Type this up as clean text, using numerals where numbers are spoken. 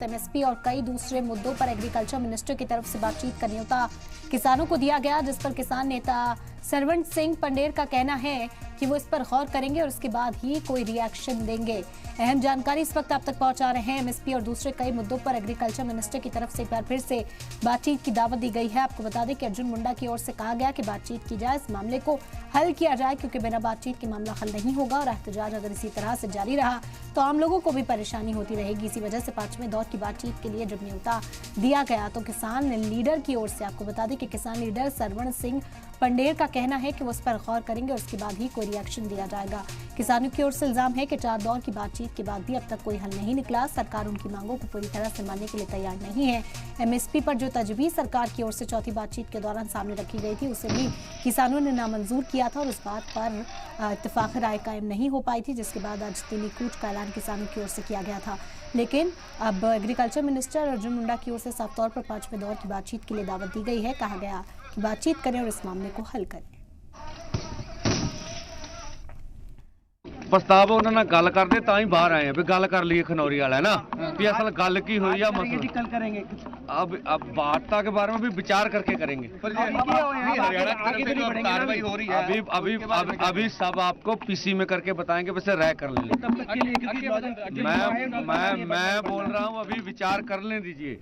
MSP और कई दूसरे मुद्दों पर एग्रीकल्चर मिनिस्टर की तरफ से बातचीत का न्योता किसानों को दिया गया, जिस पर किसान नेता सरवण सिंह पंडेर का कहना है कि वो इस पर गौर करेंगे और उसके बाद ही कोई रिएक्शन देंगे। अहम जानकारी इस वक्त आप तक पहुंचा रहे हैं। एमएसपी और दूसरे कई मुद्दों पर एग्रीकल्चर मिनिस्टर की तरफ से एक बार फिर से बातचीत की दावत दी गई है। आपको बता दें कि अर्जुन मुंडा की ओर से कहा गया कि बातचीत की जाए, इस मामले को हल किया जाए, क्योंकि बिना बातचीत के मामला हल नहीं होगा और एहतजाज अगर इसी तरह से जारी रहा तो आम लोगों को भी परेशानी होती रहेगी। इसी वजह से 5वें दौर की बातचीत के लिए जब न्योता दिया गया तो किसान लीडर की ओर से, आपको बता दें कि किसान लीडर सरवण सिंह पंडेर का कहना है कि वो उस पर गौर करेंगे और उसके बाद ही कोई रिएक्शन दिया जाएगा। किसानों की ओर से इल्जाम है कि 4 दौर की बातचीत के बाद भी अब तक कोई हल नहीं निकला। सरकार उनकी मांगों को पूरी तरह से मानने के लिए तैयार नहीं है। एमएसपी पर जो तजवीज सरकार की ओर से चौथी बातचीत के दौरान सामने रखी गई थी, उसे भी किसानों ने नामंजूर किया था और उस बात पर इत्तेफाक राय कायम नहीं हो पाई थी, जिसके बाद आज दिल्ली कूच का ऐलान किसानों की ओर से किया गया था। लेकिन अब एग्रीकल्चर मिनिस्टर अर्जुन मुंडा की ओर से साफ तौर पर 5वें दौर की बातचीत के लिए दावत दी गई है। कहा गया कि बातचीत करें और इस मामले को हल करें। प्रस्ताव उन्होंने गल करते तां ही बाहर आए हैं भी गल कर लीए खनौरी वाला है ना भी असल गल की हुई है मसला कल करेंगे। अब वार्ता के बारे में भी विचार करके करेंगे। कार्रवाई हो रही है अभी अभी अभी सब आपको पीसी में करके बताएंगे, वैसे राय कर ले। तब तक के लिए मैं बोल रहा हूँ अभी विचार कर लें दीजिए।